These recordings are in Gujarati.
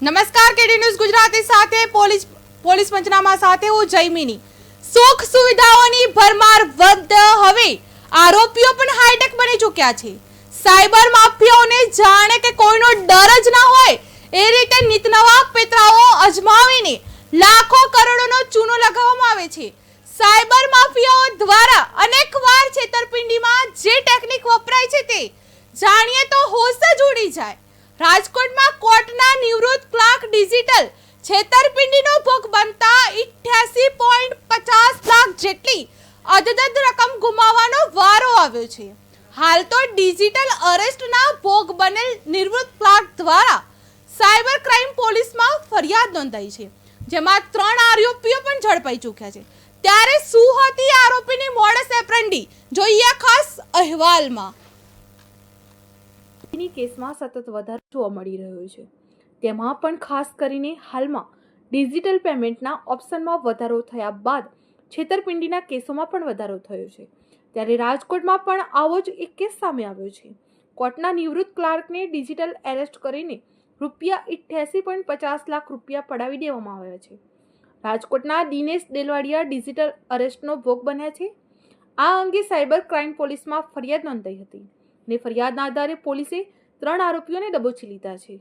નમસ્કાર, કેડી ન્યૂઝ ગુજરાતી સાથે પોલીસ પંચનામા સાથે હું જયમિની। સુખ સુવિધાઓની ભરમાર વધતા હવે આરોપીઓ પણ હાઈટેક બની ચૂક્યા છે। સાયબર માફિયાઓને જાણે કે કોઈનો ડર જ ના હોય એ રીતે નીતનવા પેતરાઓ અજમાવીને લાખો કરોડોનો ચૂનો લગાવવામાં આવે છે। સાયબર માફિયાઓ દ્વારા અનેકવાર છેતરપિંડીમાં જે ટેકનિક વપરાય છે તે જાણીએ તો હોશ જ ઉડી જાય। રાજકોટમાં કોર્ટના નિવૃત્ત ક્લાર્ક ડિજિટલ છેતરપિંડીનો ભોગ બનતા 88.50 લાખ જેટલી અદદદ રકમ ગુમાવવાનો વારો આવ્યો છે। હાલ તો ડિજિટલ અરેસ્ટના ભોગ બનેલ નિવૃત્ત ક્લાર્ક દ્વારા સાયબર ક્રાઇમ પોલીસમાં ફરિયાદ નોંધાઈ છે, જેમાં 3 આરોપીઓ પણ ઝડપાઈ ચૂક્યા છે। ત્યારે શું હતી આરોપીની મોડસ ઓપરેન્ડી, જોઈએ ખાસ અહેવાલમાં। કેસમાં સતત વધારો જોવા મળી રહ્યો છે, તેમાં પણ ખાસ કરીને હાલમાં ડિજિટલ પેમેન્ટના ઓપ્શનમાં વધારો થયા બાદ છેતરપિંડીના કેસોમાં પણ વધારો થયો છે। ત્યારે રાજકોટમાં પણ આવો જ એક કેસ સામે આવ્યો છે। કોર્ટના નિવૃત્ત ક્લાર્કને ડિજિટલ એરેસ્ટ કરીને રૂપિયા 88.50 લાખ રૂપિયા પડાવી દેવામાં આવ્યા છે। રાજકોટના દિનેશ દેલવાડિયા ડિજિટલ અરેસ્ટનો ભોગ બન્યા છે। આ અંગે સાયબર ક્રાઇમ પોલીસમાં ફરિયાદ નોંધાઈ હતી ને ફરિયાદના આધારે પોલીસે 3 આરોપીઓને દબોચી લીધા છે।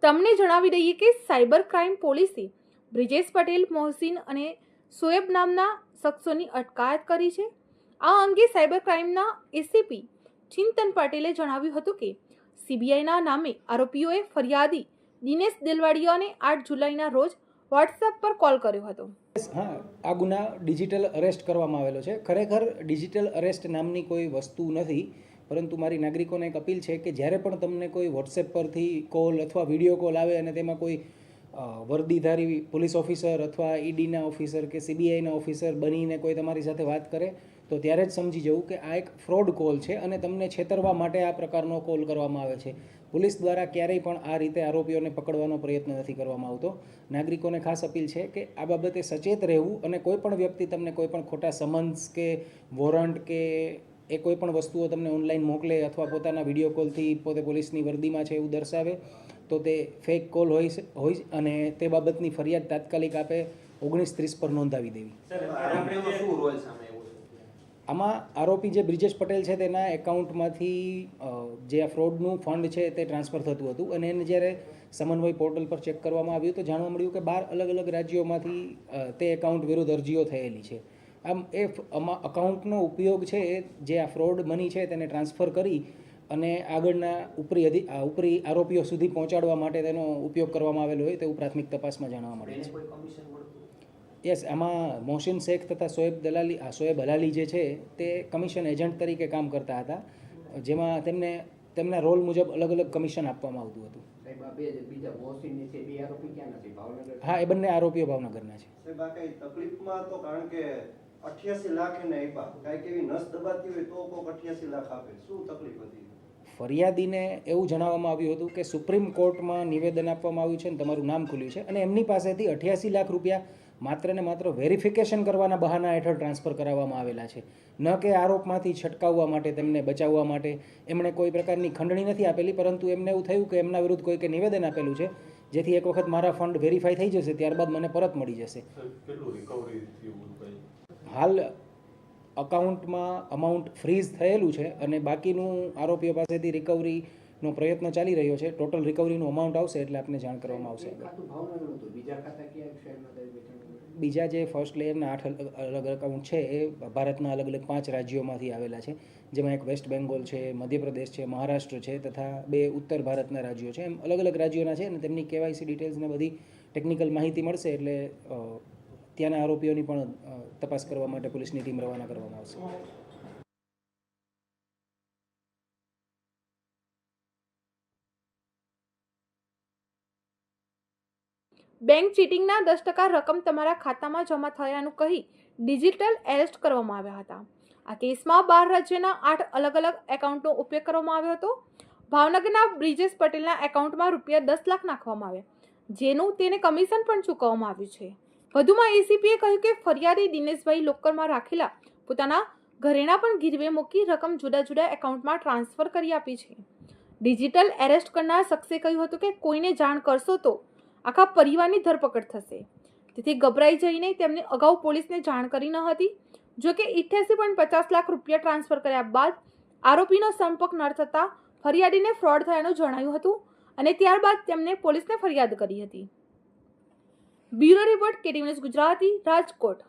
તમને જણાવી દઈએ કે સાયબર ક્રાઇમ પોલીસે બ્રિજેશ પટેલ, મોહસિન અને શોએબ નામના શખ્સોની અટકાયત કરી છે। આ અંગે સાયબર ક્રાઇમના એસીપી ચિંતન પટેલે જણાવ્યું હતું કે સીબીઆઈના નામે આરોપીઓએ ફરિયાદી દિનેશ દેલવાડિયાને 8 જુલાઈના રોજ વોટ્સએપ પર કોલ કર્યો હતો। હા, આ ગુના ડિજિટલ અરેસ્ટ કરવામાં આવેલો છે। ખરેખર ડિજિટલ અરેસ્ટ નામની કોઈ વસ્તુ નથી, પરંતુ મારી નાગરિકોને એક અપીલ છે કે જ્યારે પણ તમને કોઈ વોટ્સએપ પરથી કોલ અથવા વિડીયો કોલ આવે અને તેમાં કોઈ વર્દીધારી પોલીસ ઓફિસર અથવા ઈડીના ઓફિસર કે સીબીઆઈના ઓફિસર બનીને કોઈ તમારી સાથે વાત કરે તો ત્યારે જ સમજી જવું કે આ એક ફ્રોડ કોલ છે અને તમને છેતરવા માટે આ પ્રકારનો કોલ કરવામાં આવે છે। પોલીસ દ્વારા ક્યારેય પણ આ રીતે આરોપીઓને પકડવાનો પ્રયત્ન નથી કરવામાં આવતો। નાગરિકોને ખાસ અપીલ છે કે આ બાબતે સચેત રહેવું અને કોઈ પણ વ્યક્તિ તમને કોઈ પણ ખોટા સમન્સ કે વોરંટ કે એ કોઈ પણ વસ્તુઓ તમને ઓનલાઈન મોકલે અથવા પોતાના વિડીયો કોલથી પોતે પોલીસની વર્દીમાં છે એવું દર્શાવે તો તે ફેક કોલ હોય અને તે બાબતની ફરિયાદ તાત્કાલિક આપે 1930 પર નોંધાવી દેવી। આમાં આરોપી જે બ્રિજેશ પટેલ છે તેના એકાઉન્ટમાંથી જે આ ફ્રોડનું ફંડ છે તે ટ્રાન્સફર થતું હતું અને એને જ્યારે સમન્વય પોર્ટલ પર ચેક કરવામાં આવ્યું તો જાણવા મળ્યું કે 12 અલગ અલગ રાજ્યોમાંથી તે એકાઉન્ટ વિરુદ્ધ અરજીઓ થયેલી છે। આમ એ અકાઉન્ટનો ઉપયોગ છે જે આ ફ્રોડ મની છે તેને ટ્રાન્સફર કરી અને આગળના ઉપરી આરોપીઓ સુધી પહોંચાડવા માટે તેનો ઉપયોગ કરવામાં આવેલો હોય તેવું પ્રાથમિક તપાસમાં જાણવા મળે છે। યસ, આમાં મોહસિન શેખ તથા શોએબ હલાલી જે છે તે કમિશન એજન્ટ તરીકે કામ કરતા હતા, જેમાં તેમના રોલ મુજબ અલગ અલગ કમિશન આપવામાં આવતું હતું। હા, એ બંને આરોપીઓ ભાવનગરના છે। 88 લાખ એને આપ્યા, કાંઈક એવી નસ દબાતી હોય તો કોક 88 લાખ આપે, શું તકલીફ હતી? ફરિયાદીને એવું જણાવવામાં આવ્યું હતું કે સુપ્રીમ કોર્ટમાં નિવેદન આપવામાં આવ્યું છે અને તમારું નામ ખુલ્યું છે અને એમની પાસેથી 88 લાખ રૂપિયા માત્ર ને માત્ર વેરિફિકેશન કરવાના બહાના હેઠળ ટ્રાન્સફર કરાવવામાં આવેલા છે, ન કે આરોપમાંથી છટકાવવા માટે, તેમને બચાવવા માટે એમણે કોઈ પ્રકારની ખંડણી નથી આપેલી, પરંતુ એમને એવું થયું કે એમના વિરુદ્ધ કોઈકે નિવેદન આપેલું છે જેથી એક વખત મારા ફંડ વેરીફાઈ થઈ જશે ત્યારબાદ મને પરત મળી જશે। હાલ અકાઉન્ટમાં અમાઉન્ટ ફ્રીઝ થયેલું છે અને બાકીનું આરોપીઓ પાસેથી રિકવરીનો પ્રયત્ન ચાલી રહ્યો છે। ટોટલ રિકવરીનું અમાઉન્ટ આવશે એટલે આપને જાણ કરવામાં આવશે। બીજા જે ફર્સ્ટ લેયરના 8 અલગ અલગ અકાઉન્ટ છે એ ભારતના અલગ અલગ 5 રાજ્યોમાંથી આવેલા છે, જેમાં એક વેસ્ટ બેંગોલ છે, મધ્યપ્રદેશ છે, મહારાષ્ટ્ર છે તથા 2 ઉત્તર ભારતના રાજ્યો છે। એમ અલગ અલગ રાજ્યોના છે અને તેમની કેવાયસી ડિટેલ્સને બધી ટેકનિકલ માહિતી મળશે એટલે ત્યાંના આરોપીઓની પણ તપાસ કરવા માટે પોલીસની ટીમ રવાના કરવામાં આવશે। બેંક ચીટિંગના 10% રકમ તમારા ખાતામાં જમા થયાનું કહી ડિજિટલ એરેસ્ટ કરવામાં આવ્યા હતા। આ કેસમાં 12 રાજ્યના 8 અલગ અલગ એકાઉન્ટનો ઉપયોગ કરવામાં આવ્યો હતો। ભાવનગરના બ્રિજેશ પટેલના એકાઉન્ટમાં રૂપિયા 10 લાખ નાખવામાં આવ્યા, જેનું તેને કમિશન પણ ચૂકવવામાં આવ્યું છે। વધુમાં એસીપીએ કહ્યું કે ફરિયાદી દિનેશભાઈ લોકરમાં રાખેલા પોતાના ઘરેણાં પણ ગીરવે મૂકી રકમ જુદા જુદા એકાઉન્ટમાં ટ્રાન્સફર કરી આપી છે। ડિજિટલ એરેસ્ટ કરનાર શખ્સે કહ્યું હતું કે કોઈને જાણ કરશો તો આખા પરિવારની ધરપકડ થશે. તેથી ગભરાઈ જઈને તેમને અગાઉ પોલીસને જાણ કરી ન હતી. જોકે 88.50 લાખ રૂપિયા ટ્રાન્સફર કર્યા બાદ આરોપીનો સંપર્ક ન થતાં ફરિયાદીને ફ્રોડ થયાનું જણાયું હતું અને ત્યારબાદ તેમને પોલીસને ફરિયાદ કરી હતી. Bureau report, KTV news Gujarati, Rajkot.